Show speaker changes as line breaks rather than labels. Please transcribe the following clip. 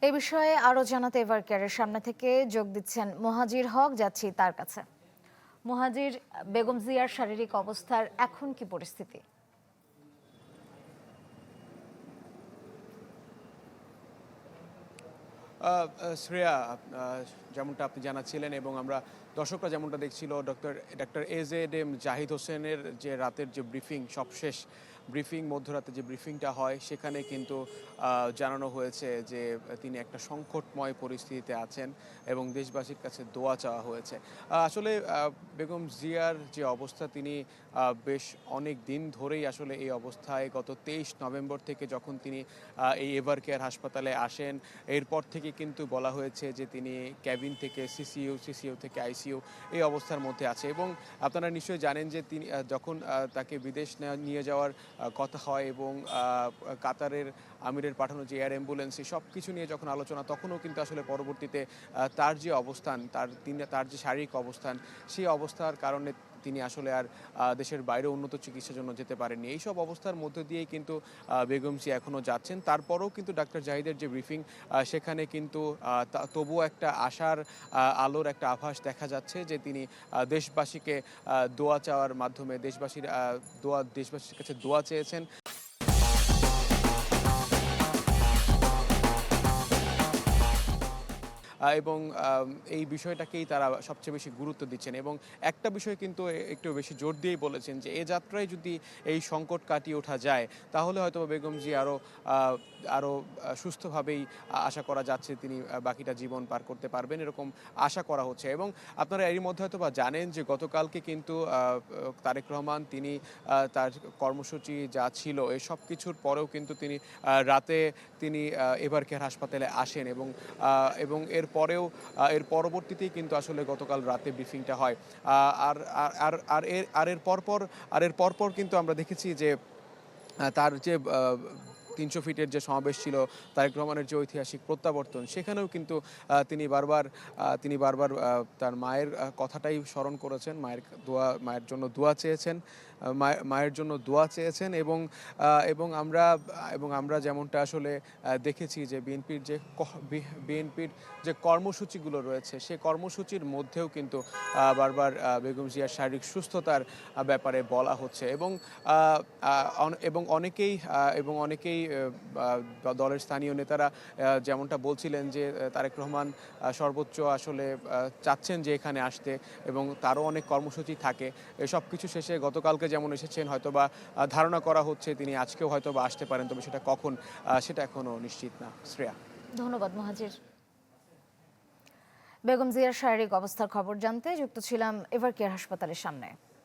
এই বিষয়ে আরো জানাতে এভার কেয়ারের সামনে থেকে যোগ দিচ্ছেন মোহাজির হক, যাচ্ছি তার কাছে। মোহাজির, বেগম জিয়ার শারীরিক অবস্থার এখন কি পরিস্থিতি?
শ্রেয়া, যেমনটা আপনি জানাচ্ছিলেন এবং আমরা দর্শকরা যেমনটা দেখছিল, ডক্টর AZ জাহিদ হোসেনের যে রাতের যে ব্রিফিং, সবশেষ ব্রিফিং, মধ্যরাতে যে ব্রিফিংটা হয় সেখানে কিন্তু জানানো হয়েছে যে তিনি একটা সংকটময় পরিস্থিতিতে আছেন এবং দেশবাসীর কাছে দোয়া চাওয়া হয়েছে। আসলে বেগম জিয়ার যে অবস্থা, তিনি বেশ অনেক দিন ধরেই আসলে এই অবস্থায়, গত 23 নভেম্বর থেকে যখন তিনি এই এভার কেয়ার হাসপাতালে আসেন, এরপর থেকে কিন্তু বলা হয়েছে যে তিনি ক্যাবিন থেকে সিসিইউ থেকে আইসিইউ এই অবস্থার মধ্যে আছে। এবং আপনারা নিশ্চয়ই জানেন যে তিনি যখন তাকে বিদেশ নিয়ে যাওয়ার কথা হয় এবং কাতারের আমিরের পাঠানো যে এয়ার অ্যাম্বুলেন্স, সব কিছু নিয়ে যখন আলোচনা, তখনও কিন্তু আসলে পরবর্তীতে তার যে অবস্থান, তার যে শারীরিক অবস্থান, সেই অবস্থার কারণে তিনি আসলে আর দেশের বাইরে উন্নত চিকিৎসার জন্য যেতে পারেননি। এইসব অবস্থার মধ্যে দিয়েই কিন্তু বেগম জিয়া এখনও যাচ্ছেন। তারপরেও কিন্তু ডাক্তার জাহিদের যে ব্রিফিং, সেখানে কিন্তু তবুও একটা আশার আলোর একটা আভাস দেখা যাচ্ছে যে তিনি দেশবাসীকে দোয়া চাওয়ার মাধ্যমে দেশবাসীর কাছে দোয়া চেয়েছেন। এবং এই বিষয়টাকেই তারা সবচেয়ে বেশি গুরুত্ব দিচ্ছেন এবং একটা বিষয় কিন্তু একটু বেশি জোর দিয়েই বলেছেন যে এ যাত্রায় যদি এই সংকট কাটিয়ে ওঠা যায়, তাহলে হয়তো বেগম জি আরও সুস্থভাবেই আশা করা যাচ্ছে তিনি বাকিটা জীবন পার করতে পারবেন, এরকম আশা করা হচ্ছে। এবং আপনারা এরই মধ্যে হয়তো বা জানেন যে গতকালকে কিন্তু তারেক রহমান তিনি তার কর্মসূচি যা ছিল এই সব কিছুর পরেও কিন্তু তিনি রাতে তিনি এভার কেয়ার হাসপাতালে আসেন এবং এবং এর পরবর্তীতেই কিন্তু আসলে গতকাল রাতে ব্রিফিংটা হয়। আর আর আর এর আর এর পরপর কিন্তু আমরা দেখেছি যে তার যে ৩০০ ফিটের যে সমাবেশ ছিল, তারেক রহমানের যে ঐতিহাসিক প্রত্যাবর্তন, সেখানেও কিন্তু তিনি বারবার তার মায়ের কথাটাই স্মরণ করেছেন, মায়ের জন্য দোয়া চেয়েছেন, মায়ের জন্য দোয়া চেয়েছেন। এবং আমরা যেমনটা আসলে দেখেছি যে বিএনপির যে কর্মসূচিগুলো রয়েছে, সেই কর্মসূচির মধ্যেও কিন্তু বারবার বেগম জিয়ার শারীরিক সুস্থতার ব্যাপারে বলা হচ্ছে। এবং অনেকেই দলের স্থানীয় নেতারা যেমনটা বলছিলেন যে তারেক রহমান সর্বোচ্চ আসলে চাচ্ছেন যে এখানে আসতে, এবং তারও অনেক কর্মসূচি থাকে। সব কিছু শেষে গতকালকে যেমন এসেছেন, হয়তোবা ধারণা করা হচ্ছে তিনি আজকেও হয়তোবা আসতে পারেন, তবে সেটা কখন সেটা এখনো নিশ্চিত না। শ্রেয়া,
ধন্যবাদ মোহাজির। বেগম জিয়ার শারীরিক অবস্থার খবর জানতে যুক্ত ছিলাম এভার কেয়ার হাসপাতালের সামনে।